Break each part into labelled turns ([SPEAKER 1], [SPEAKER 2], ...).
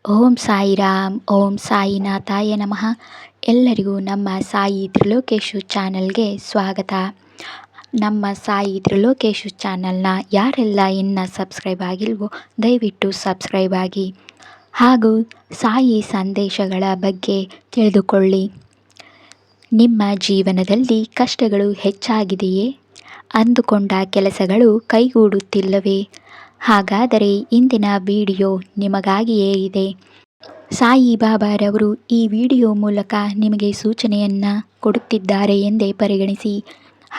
[SPEAKER 1] ಓಂ ಸಾಯಿರಾಮ್, ಓಂ ಸಾಯಿನಾಥಾಯ ನಮಃ. ಎಲ್ಲರಿಗೂ ನಮ್ಮ ಸಾಯಿ ತ್ರಿಲೋಕೇಶು ಚಾನಲ್ಗೆ ಸ್ವಾಗತ. ನಮ್ಮ ಸಾಯಿ ತ್ರಿಲೋಕೇಶು ಚಾನಲ್ನ ಯಾರೆಲ್ಲ ಇನ್ನು ಸಬ್ಸ್ಕ್ರೈಬ್ ಆಗಿಲ್ವೋ ದಯವಿಟ್ಟು ಸಬ್ಸ್ಕ್ರೈಬ್ ಆಗಿ ಹಾಗೂ ಸಾಯಿ ಸಂದೇಶಗಳ ಬಗ್ಗೆ ತಿಳಿದುಕೊಳ್ಳಿ. ನಿಮ್ಮ ಜೀವನದಲ್ಲಿ ಕಷ್ಟಗಳು ಹೆಚ್ಚಾಗಿದೆಯೇ? ಅಂದುಕೊಂಡ ಕೆಲಸಗಳು ಕೈಗೂಡುತ್ತಿಲ್ಲವೇ? ಹಾಗಾದರೆ ಇಂದಿನ ವಿಡಿಯೋ ನಿಮಗಾಗಿಯೇ ಇದೆ. ಸಾಯಿ ಬಾಬಾರವರು ಈ ವಿಡಿಯೋ ಮೂಲಕ ನಿಮಗೆ ಸೂಚನೆಯನ್ನು ಕೊಡುತ್ತಿದ್ದಾರೆ ಎಂದೇ ಪರಿಗಣಿಸಿ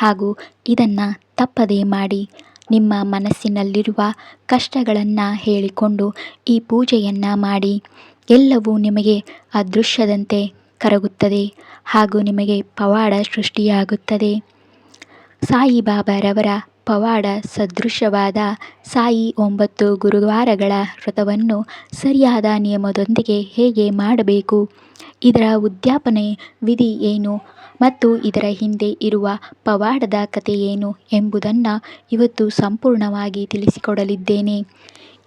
[SPEAKER 1] ಹಾಗೂ ಇದನ್ನು ತಪ್ಪದೇ ಮಾಡಿ. ನಿಮ್ಮ ಮನಸ್ಸಿನಲ್ಲಿರುವ ಕಷ್ಟಗಳನ್ನು ಹೇಳಿಕೊಂಡು ಈ ಪೂಜೆಯನ್ನು ಮಾಡಿ. ಎಲ್ಲವೂ ನಿಮಗೆ ಅದೃಶ್ಯದಂತೆ ಕರಗುತ್ತದೆ ಹಾಗೂ ನಿಮಗೆ ಪವಾಡ ಸೃಷ್ಟಿಯಾಗುತ್ತದೆ. ಸಾಯಿ ಬಾಬಾರವರ ಪವಾಡ ಸದೃಶವಾದ ಸಾಯಿ 9 ಗುರುವಾರಗಳ ವ್ರತವನ್ನು ಸರಿಯಾದ ನಿಯಮದೊಂದಿಗೆ ಹೇಗೆ ಮಾಡಬೇಕು, ಇದರ ಉದ್ಯಾಪನೆ ವಿಧಿ ಏನು ಮತ್ತು ಇದರ ಹಿಂದೆ ಇರುವ ಪವಾಡದ ಕಥೆ ಏನು ಎಂಬುದನ್ನು ಇವತ್ತು ಸಂಪೂರ್ಣವಾಗಿ ತಿಳಿಸಿಕೊಡಲಿದ್ದೇನೆ.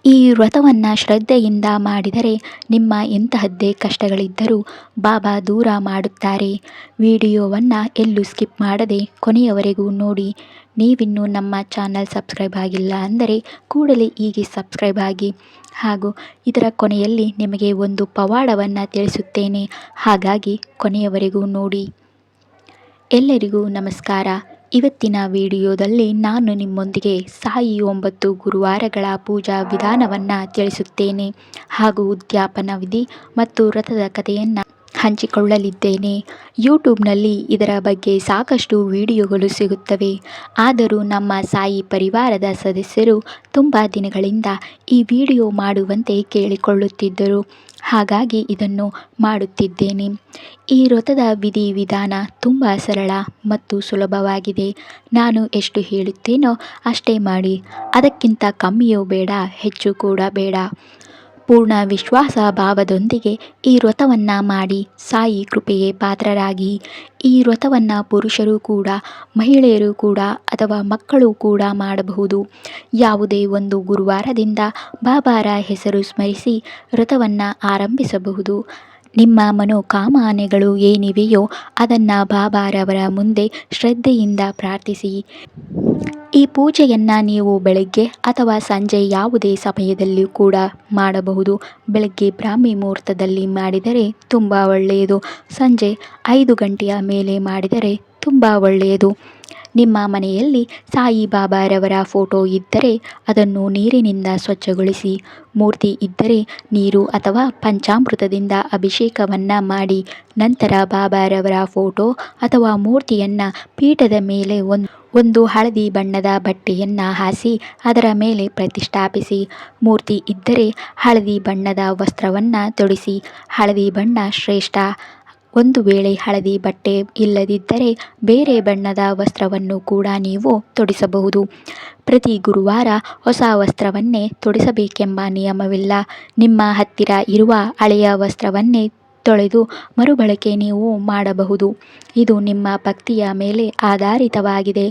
[SPEAKER 1] ಈ ವ್ರತವನ್ನು ಶ್ರದ್ಧೆಯಿಂದ ಮಾಡಿದರೆ ನಿಮ್ಮ ಎಂತಹದ್ದೇ ಕಷ್ಟಗಳಿದ್ದರೂ ಬಾಬಾ ದೂರ ಮಾಡುತ್ತಾರೆ. ವಿಡಿಯೋವನ್ನು ಎಲ್ಲೂ ಸ್ಕಿಪ್ ಮಾಡದೆ ಕೊನೆಯವರೆಗೂ ನೋಡಿ. ನೀವಿನ್ನೂ ನಮ್ಮ ಚಾನಲ್ ಸಬ್ಸ್ಕ್ರೈಬ್ ಆಗಿಲ್ಲ ಅಂದರೆ ಕೂಡಲೇ ಹೀಗೆ ಸಬ್ಸ್ಕ್ರೈಬ್ ಆಗಿ ಹಾಗೂ ಇದರ ಕೊನೆಯಲ್ಲಿ ನಿಮಗೆ ಒಂದು ಪವಾಡವನ್ನು ತಿಳಿಸುತ್ತೇನೆ, ಹಾಗಾಗಿ ಕೊನೆಯವರೆಗೂ ನೋಡಿ. ಎಲ್ಲರಿಗೂ ನಮಸ್ಕಾರ. ಇವತ್ತಿನ ವಿಡಿಯೋದಲ್ಲಿ ನಾನು ನಿಮ್ಮೊಂದಿಗೆ ಸಾಯಿ 9 ಗುರುವಾರಗಳ ಪೂಜಾ ವಿಧಾನವನ್ನು ತಿಳಿಸುತ್ತೇನೆ ಹಾಗೂ ಉದ್ಯಾಪನಾ ವಿಧಿ ಮತ್ತು ವ್ರತದ ಕಥೆಯನ್ನು ಹಂಚಿಕೊಳ್ಳಲಿದ್ದೇನೆ. ಯೂಟ್ಯೂಬ್ನಲ್ಲಿ ಇದರ ಬಗ್ಗೆ ಸಾಕಷ್ಟು ವಿಡಿಯೋಗಳು ಸಿಗುತ್ತವೆ. ಆದರೂ ನಮ್ಮ ಸಾಯಿ ಪರಿವಾರದ ಸದಸ್ಯರು ತುಂಬ ದಿನಗಳಿಂದ ಈ ವಿಡಿಯೋ ಮಾಡುವಂತೆ ಕೇಳಿಕೊಳ್ಳುತ್ತಿದ್ದರು. ಹಾಗಾಗಿ ಇದನ್ನು ಮಾಡುತ್ತಿದ್ದೇನೆ. ಈ ವ್ರತದ ವಿಧಾನ ತುಂಬ ಸರಳ ಮತ್ತು ಸುಲಭವಾಗಿದೆ. ನಾನು ಎಷ್ಟು ಹೇಳುತ್ತೇನೋ ಅಷ್ಟೇ ಮಾಡಿ. ಅದಕ್ಕಿಂತ ಕಮ್ಮಿಯೂ ಬೇಡ, ಹೆಚ್ಚು ಕೂಡ ಬೇಡ. ಪೂರ್ಣ ವಿಶ್ವಾಸ ಭಾವದೊಂದಿಗೆ ಈ ವ್ರತವನ್ನು ಮಾಡಿ ಸಾಯಿ ಕೃಪೆಗೆ ಪಾತ್ರರಾಗಿ. ಈ ವ್ರತವನ್ನು ಪುರುಷರು ಕೂಡ, ಮಹಿಳೆಯರು ಕೂಡ ಅಥವಾ ಮಕ್ಕಳು ಕೂಡ ಮಾಡಬಹುದು. ಯಾವುದೇ ಒಂದು ಗುರುವಾರದಿಂದ ಬಾಬಾರ ಹೆಸರು ಸ್ಮರಿಸಿ ವ್ರತವನ್ನು ಆರಂಭಿಸಬಹುದು. ನಿಮ್ಮ ಮನೋಕಾಮನೆಗಳು ಏನಿವೆಯೋ ಅದನ್ನು ಬಾಬಾರವರ ಮುಂದೆ ಶ್ರದ್ಧೆಯಿಂದ ಪ್ರಾರ್ಥಿಸಿ. ಈ ಪೂಜೆಯನ್ನು ನೀವು ಬೆಳಗ್ಗೆ ಅಥವಾ ಸಂಜೆ ಯಾವುದೇ ಸಮಯದಲ್ಲೂ ಕೂಡ ಮಾಡಬಹುದು. ಬೆಳಗ್ಗೆ ಬ್ರಾಹ್ಮಿ ಮುಹೂರ್ತದಲ್ಲಿ ಮಾಡಿದರೆ ತುಂಬ ಒಳ್ಳೆಯದು. ಸಂಜೆ 5 ಗಂಟೆಯ ಮೇಲೆ ಮಾಡಿದರೆ ತುಂಬ ಒಳ್ಳೆಯದು. ನಿಮ್ಮ ಮನೆಯಲ್ಲಿ ಸಾಯಿ ಬಾಬಾರವರ ಫೋಟೋ ಇದ್ದರೆ ಅದನ್ನು ನೀರಿನಿಂದ ಸ್ವಚ್ಛಗೊಳಿಸಿ. ಮೂರ್ತಿ ಇದ್ದರೆ ನೀರು ಅಥವಾ ಪಂಚಾಮೃತದಿಂದ ಅಭಿಷೇಕವನ್ನು ಮಾಡಿ. ನಂತರ ಬಾಬಾರವರ ಫೋಟೋ ಅಥವಾ ಮೂರ್ತಿಯನ್ನು ಪೀಠದ ಮೇಲೆ ಒಂದು ಹಳದಿ ಬಣ್ಣದ ಬಟ್ಟೆಯನ್ನು ಹಾಸಿ ಅದರ ಮೇಲೆ ಪ್ರತಿಷ್ಠಾಪಿಸಿ. ಮೂರ್ತಿ ಇದ್ದರೆ ಹಳದಿ ಬಣ್ಣದ ವಸ್ತ್ರವನ್ನು ತೊಡಿಸಿ. ಹಳದಿ ಬಣ್ಣ ಶ್ರೇಷ್ಠ. ಒಂದು ವೇಳೆ ಹಳದಿ ಬಟ್ಟೆ ಇಲ್ಲದಿದ್ದರೆ ಬೇರೆ ಬಣ್ಣದ ವಸ್ತ್ರವನ್ನು ಕೂಡ ನೀವು ತೊಡಿಸಬಹುದು. ಪ್ರತಿ ಗುರುವಾರ ಹೊಸ ವಸ್ತ್ರವನ್ನೇ ತೊಡಿಸಬೇಕೆಂಬ ನಿಯಮವಿಲ್ಲ. ನಿಮ್ಮ ಹತ್ತಿರ ಇರುವ ಹಳೆಯ ವಸ್ತ್ರವನ್ನೇ ತೊಳೆದು ಮರುಬಳಕೆ ನೀವು ಮಾಡಬಹುದು. ಇದು ನಿಮ್ಮ ಭಕ್ತಿಯ ಮೇಲೆ ಆಧಾರಿತವಾಗಿದೆ.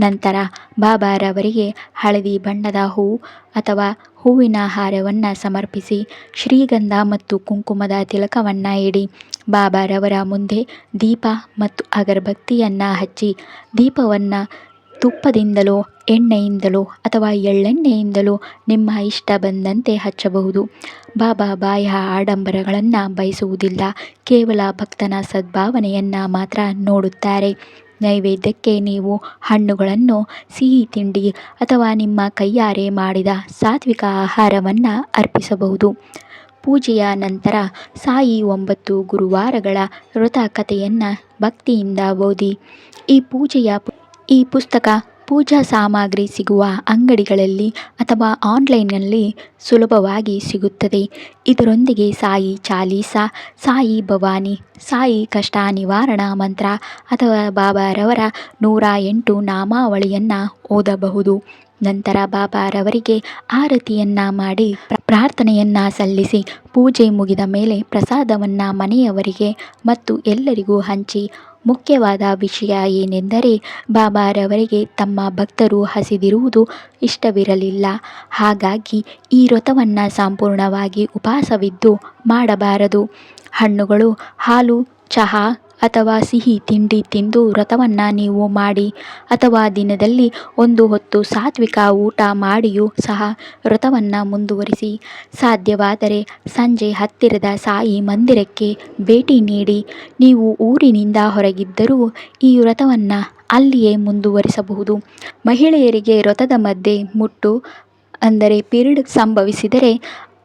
[SPEAKER 1] ನಂತರ ಬಾಬಾರವರಿಗೆ ಹಳದಿ ಬಣ್ಣದ ಹೂವು ಅಥವಾ ಹೂವಿನ ಹಾರವನ್ನು ಸಮರ್ಪಿಸಿ ಶ್ರೀಗಂಧ ಮತ್ತು ಕುಂಕುಮದ ತಿಲಕವನ್ನು ಇಡಿ. ಬಾಬಾರವರ ಮುಂದೆ ದೀಪ ಮತ್ತು ಅಗರಬತ್ತಿಯನ್ನು ಹಚ್ಚಿ ದೀಪವನ್ನು ತುಪ್ಪದಿಂದಲೋ ಎಣ್ಣೆಯಿಂದಲೋ ಅಥವಾ ಎಳ್ಳೆಣ್ಣೆಯಿಂದಲೋ ನಿಮ್ಮ ಇಷ್ಟ ಬಂದಂತೆ ಹಚ್ಚಬಹುದು. ಬಾಬಾ ಬಾಹ್ಯ ಆಡಂಬರಗಳನ್ನು ಬಯಸುವುದಿಲ್ಲ. ಕೇವಲ ಭಕ್ತನ ಸದ್ಭಾವನೆಯನ್ನು ಮಾತ್ರ ನೋಡುತ್ತಾರೆ. ನೈವೇದ್ಯಕ್ಕೆ ನೀವು ಹಣ್ಣುಗಳನ್ನು, ಸಿಹಿ ತಿಂಡಿ ಅಥವಾ ನಿಮ್ಮ ಕೈಯಾರೆ ಮಾಡಿದ ಸಾತ್ವಿಕ ಆಹಾರವನ್ನು ಅರ್ಪಿಸಬಹುದು. ಪೂಜೆಯ ನಂತರ ಸಾಯಿ 9 ಗುರುವಾರಗಳ ವ್ರತ ಕಥೆಯನ್ನು ಭಕ್ತಿಯಿಂದ ಓದಿ. ಈ ಪುಸ್ತಕ ಪೂಜಾ ಸಾಮಗ್ರಿ ಸಿಗುವ ಅಂಗಡಿಗಳಲ್ಲಿ ಅಥವಾ ಆನ್ಲೈನ್ನಲ್ಲಿ ಸುಲಭವಾಗಿ ಸಿಗುತ್ತದೆ. ಇದರೊಂದಿಗೆ ಸಾಯಿ ಚಾಲೀಸಾ, ಸಾಯಿ ಭವಾನಿ, ಸಾಯಿ ಕಷ್ಟ ನಿವಾರಣಾ ಮಂತ್ರ ಅಥವಾ ಬಾಬಾರವರ 108 ನಾಮಾವಳಿಯನ್ನು ಓದಬಹುದು. ನಂತರ ಬಾಬಾರವರಿಗೆ ಆರತಿಯನ್ನು ಮಾಡಿ ಪ್ರಾರ್ಥನೆಯನ್ನು ಸಲ್ಲಿಸಿ ಪೂಜೆ ಮುಗಿದ ಮೇಲೆ ಪ್ರಸಾದವನ್ನು ಮನೆಯವರಿಗೆ ಮತ್ತು ಎಲ್ಲರಿಗೂ ಹಂಚಿ ಮುಖ್ಯವಾದ ವಿಷಯ ಏನೆಂದರೆ ಬಾಬಾರವರಿಗೆ ತಮ್ಮ ಭಕ್ತರು ಹಸಿದಿರುವುದು ಇಷ್ಟವಿರಲಿಲ್ಲ. ಹಾಗಾಗಿ ಈ ವ್ರತವನ್ನು ಸಂಪೂರ್ಣವಾಗಿ ಉಪವಾಸವಿದ್ದು ಮಾಡಬಾರದು. ಹಣ್ಣುಗಳು, ಹಾಲು, ಚಹಾ ಅಥವಾ ಸಿಹಿ ತಿಂಡಿ ತಿಂದು ವ್ರತವನ್ನು ನೀವು ಮಾಡಿ, ಅಥವಾ ದಿನದಲ್ಲಿ ಒಂದು ಹೊತ್ತು ಸಾತ್ವಿಕ ಊಟ ಮಾಡಿಯೂ ಸಹ ವ್ರತವನ್ನು ಮುಂದುವರಿಸಿ. ಸಾಧ್ಯವಾದರೆ ಸಂಜೆ ಹತ್ತಿರದ ಸಾಯಿ ಮಂದಿರಕ್ಕೆ ಭೇಟಿ ನೀಡಿ. ನೀವು ಊರಿನಿಂದ ಹೊರಗಿದ್ದರೂ ಈ ವ್ರತವನ್ನು ಅಲ್ಲಿಯೇ ಮುಂದುವರಿಸಬಹುದು. ಮಹಿಳೆಯರಿಗೆ ವ್ರತದ ಮಧ್ಯೆ ಮುಟ್ಟು ಅಂದರೆ ಪೀರಿಯಡ್ ಸಂಭವಿಸಿದರೆ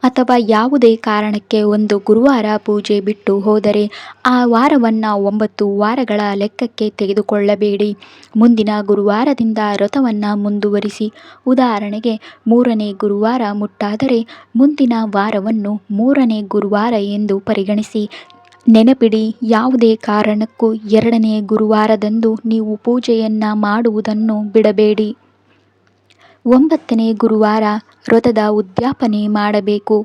[SPEAKER 1] ಅಥವಾ ಯಾವುದೇ ಕಾರಣಕ್ಕೆ ಒಂದು ಗುರುವಾರ ಪೂಜೆ ಬಿಟ್ಟು ಹೋದರೆ ಆ ವಾರವನ್ನು 9 ವಾರಗಳ ಲೆಕ್ಕಕ್ಕೆ ತೆಗೆದುಕೊಳ್ಳಬೇಡಿ. ಮುಂದಿನ ಗುರುವಾರದಿಂದ ವ್ರತವನ್ನು ಮುಂದುವರಿಸಿ. ಉದಾಹರಣೆಗೆ 3ನೇ ಗುರುವಾರ ಮುಟ್ಟಾದರೆ ಮುಂದಿನ ವಾರವನ್ನು 3ನೇ ಗುರುವಾರ ಎಂದು ಪರಿಗಣಿಸಿ. ನೆನಪಿಡಿ, ಯಾವುದೇ ಕಾರಣಕ್ಕೂ 2ನೇ ಗುರುವಾರದಂದು ನೀವು ಪೂಜೆಯನ್ನು ಮಾಡುವುದನ್ನು ಬಿಡಬೇಡಿ. 9ನೇ ಗುರುವಾರ ವ್ರತದ ಉದ್ಯಾಪನೆ ಮಾಡಬೇಕು.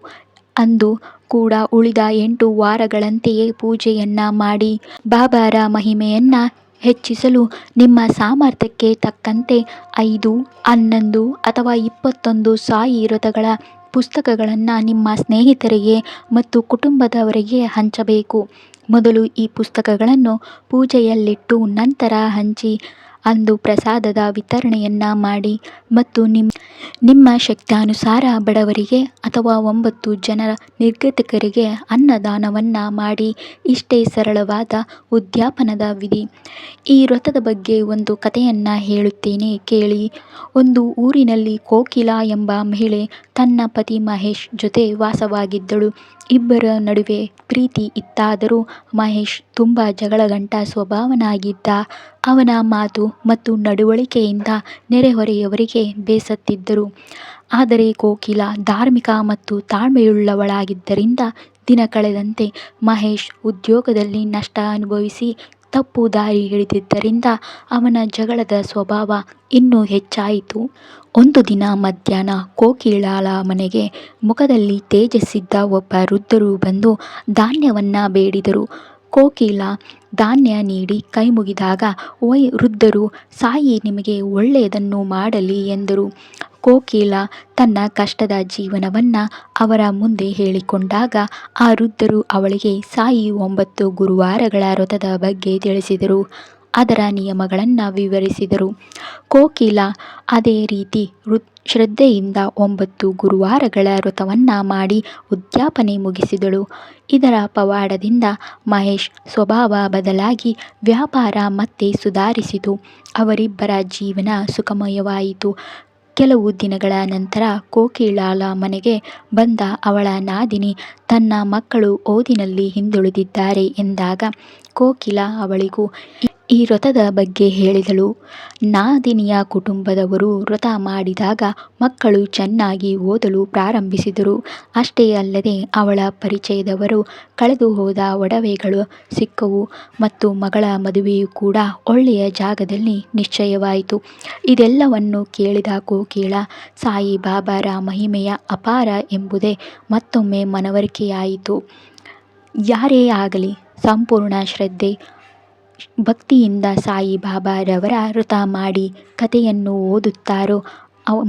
[SPEAKER 1] ಅಂದು ಕೂಡ ಉಳಿದ 8 ವಾರಗಳಂತೆಯೇ ಪೂಜೆಯನ್ನು ಮಾಡಿ. ಬಾಬಾರ ಮಹಿಮೆಯನ್ನು ಹೆಚ್ಚಿಸಲು ನಿಮ್ಮ ಸಾಮರ್ಥ್ಯಕ್ಕೆ ತಕ್ಕಂತೆ 5, 11 ಅಥವಾ 21 ಸಾಯಿ ವ್ರತಗಳ ಪುಸ್ತಕಗಳನ್ನು ನಿಮ್ಮ ಸ್ನೇಹಿತರಿಗೆ ಮತ್ತು ಕುಟುಂಬದವರಿಗೆ ಹಂಚಬೇಕು. ಮೊದಲು ಈ ಪುಸ್ತಕಗಳನ್ನು ಪೂಜೆಯಲ್ಲಿಟ್ಟು ನಂತರ ಹಂಚಿ. ಅಂದು ಪ್ರಸಾದದ ವಿತರಣೆಯನ್ನು ಮಾಡಿ ಮತ್ತು ನಿಮ್ಮ ಶಕ್ತ್ಯಾನುಸಾರ ಬಡವರಿಗೆ ಅಥವಾ 9 ಜನರ ನಿರ್ಗತಿಕರಿಗೆ ಅನ್ನದಾನವನ್ನು ಮಾಡಿ. ಇಷ್ಟೇ ಸರಳವಾದ ಉದ್ಯಾಪನದ ವಿಧಿ. ಈ ವ್ರತದ ಬಗ್ಗೆ ಒಂದು ಕಥೆಯನ್ನು ಹೇಳುತ್ತೇನೆ ಕೇಳಿ. ಒಂದು ಊರಿನಲ್ಲಿ ಕೋಕಿಲಾ ಎಂಬ ಮಹಿಳೆ ತನ್ನ ಪತಿ ಮಹೇಶ್ ಜೊತೆ ವಾಸವಾಗಿದ್ದಳು. ಇಬ್ಬರ ನಡುವೆ ಪ್ರೀತಿ ಇತ್ತಾದರೂ ಮಹೇಶ್ ತುಂಬ ಜಗಳಗಂಟ ಸ್ವಭಾವನಾಗಿದ್ದ. ಅವನ ಮಾತು ಮತ್ತು ನಡವಳಿಕೆಯಿಂದ ನೆರೆಹೊರೆಯವರಿಗೆ ಬೇಸತ್ತಿದ್ದರು. ಆದರೆ ಕೋಕಿಲಾ ಧಾರ್ಮಿಕ ಮತ್ತು ತಾಳ್ಮೆಯುಳ್ಳವಳಾಗಿದ್ದರಿಂದ ದಿನ ಕಳೆದಂತೆ ಮಹೇಶ್ ಉದ್ಯೋಗದಲ್ಲಿ ನಷ್ಟ ಅನುಭವಿಸಿ ತಪ್ಪು ದಾರಿ ಹಿಡಿದಿದ್ದರಿಂದ ಅವನ ಜಗಳದ ಸ್ವಭಾವ ಇನ್ನೂ ಹೆಚ್ಚಾಯಿತು. ಒಂದು ದಿನ ಮಧ್ಯಾಹ್ನ ಕೋಕಿಲಾಳ ಮನೆಗೆ ಮುಖದಲ್ಲಿ ತೇಜಸ್ಸಿದ್ದ ಒಬ್ಬ ವೃದ್ಧರು ಬಂದು ಧಾನ್ಯವನ್ನು ಬೇಡಿದರು. ಕೋಕಿಲಾ ಧಾನ್ಯ ನೀಡಿ ಕೈಮುಗಿದಾಗ ವೃದ್ಧರು ಸಾಯಿ ನಿಮಗೆ ಒಳ್ಳೆಯದನ್ನು ಮಾಡಲಿ ಎಂದರು. ಕೋಕಿಲಾ ತನ್ನ ಕಷ್ಟದ ಜೀವನವನ್ನು ಅವರ ಮುಂದೆ ಹೇಳಿಕೊಂಡಾಗ ಆ ವೃದ್ಧರು ಅವಳಿಗೆ ಸಾಯಿ 9 ಗುರುವಾರಗಳ ವ್ರತದ ಬಗ್ಗೆ ತಿಳಿಸಿದರು. ಅದರ ನಿಯಮಗಳನ್ನು ವಿವರಿಸಿದರು. ಕೋಕಿಲಾ ಅದೇ ರೀತಿ ಶ್ರದ್ಧೆಯಿಂದ 9 ಗುರುವಾರಗಳ ವ್ರತವನ್ನು ಮಾಡಿ ಉದ್ಯಾಪನೆ ಮುಗಿಸಿದಳು. ಇದರ ಪವಾಡದಿಂದ ಮಹೇಶ್ ಸ್ವಭಾವ ಬದಲಾಗಿ ವ್ಯಾಪಾರ ಮತ್ತೆ ಸುಧಾರಿಸಿತು. ಅವರಿಬ್ಬರ ಜೀವನ ಸುಖಮಯವಾಯಿತು. ಕೆಲವು ದಿನಗಳ ನಂತರ ಕೋಕಿಲಾಳ ಮನೆಗೆ ಬಂದ ಅವಳ ನಾದಿನಿ ತನ್ನ ಮಕ್ಕಳು ಓದಿನಲ್ಲಿ ಹಿಂದುಳಿದಿದ್ದಾರೆ ಎಂದಾಗ ಕೋಕಿಲಾ ಅವಳಿಗೂ ಈ ವ್ರತದ ಬಗ್ಗೆ ಹೇಳಿದಳು. ನಾದಿನಿಯ ಕುಟುಂಬದವರು ವ್ರತ ಮಾಡಿದಾಗ ಮಕ್ಕಳು ಚೆನ್ನಾಗಿ ಓದಲು ಪ್ರಾರಂಭಿಸಿದರು. ಅಷ್ಟೇ ಅಲ್ಲದೆ ಅವಳ ಪರಿಚಯದವರು ಕಳೆದು ಹೋದ ಒಡವೆಗಳು ಸಿಕ್ಕವು ಮತ್ತು ಮಗಳ ಮದುವೆಯೂ ಕೂಡ ಒಳ್ಳೆಯ ಜಾಗದಲ್ಲಿ ನಿಶ್ಚಯವಾಯಿತು. ಇದೆಲ್ಲವನ್ನು ಕೇಳಿದ ಕೋಕಿಲಾ ಸಾಯಿ ಬಾಬಾರ ಮಹಿಮೆಯ ಅಪಾರ ಎಂಬುದೇ ಮತ್ತೊಮ್ಮೆ ಮನವರಿಕೆಯಾಯಿತು. ಯಾರೇ ಆಗಲಿ ಸಂಪೂರ್ಣ ಶ್ರದ್ಧೆ ಭಕ್ತಿಯಿಂದ ಸಾಯಿ ಬಾಬಾರವರ ವ್ರತ ಮಾಡಿ ಕಥೆಯನ್ನು ಓದುತ್ತಾರೋ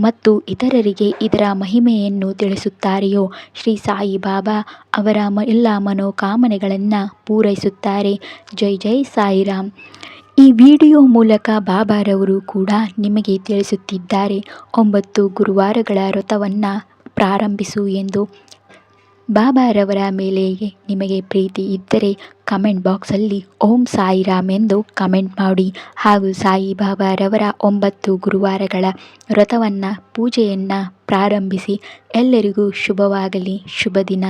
[SPEAKER 1] ಮತ್ತು ಇತರರಿಗೆ ಇದರ ಮಹಿಮೆಯನ್ನು ತಿಳಿಸುತ್ತಾರೆಯೋ ಶ್ರೀ ಸಾಯಿ ಬಾಬಾ ಅವರ ಎಲ್ಲ ಮನೋಕಾಮನೆಗಳನ್ನು ಪೂರೈಸುತ್ತಾರೆ. ಜೈ ಜೈ ಸಾಯಿರಾಮ್. ಈ ವಿಡಿಯೋ ಮೂಲಕ ಬಾಬಾರವರು ಕೂಡ ನಿಮಗೆ ತಿಳಿಸುತ್ತಿದ್ದಾರೆ 9 ಗುರುವಾರಗಳ ವ್ರತವನ್ನು ಪ್ರಾರಂಭಿಸು ಎಂದು. ಬಾಬಾರವರ ಮೇಲೆ ನಿಮಗೆ ಪ್ರೀತಿ ಇದ್ದರೆ ಕಮೆಂಟ್ ಬಾಕ್ಸಲ್ಲಿ ಓಂ ಸಾಯಿರಾಮ್ ಎಂದು ಕಮೆಂಟ್ ಮಾಡಿ ಹಾಗೂ ಸಾಯಿ ಬಾಬಾರವರ 9 ಗುರುವಾರಗಳ ವ್ರತವನ್ನು ಪೂಜೆಯನ್ನು ಪ್ರಾರಂಭಿಸಿ. ಎಲ್ಲರಿಗೂ ಶುಭವಾಗಲಿ. ಶುಭ ದಿನ.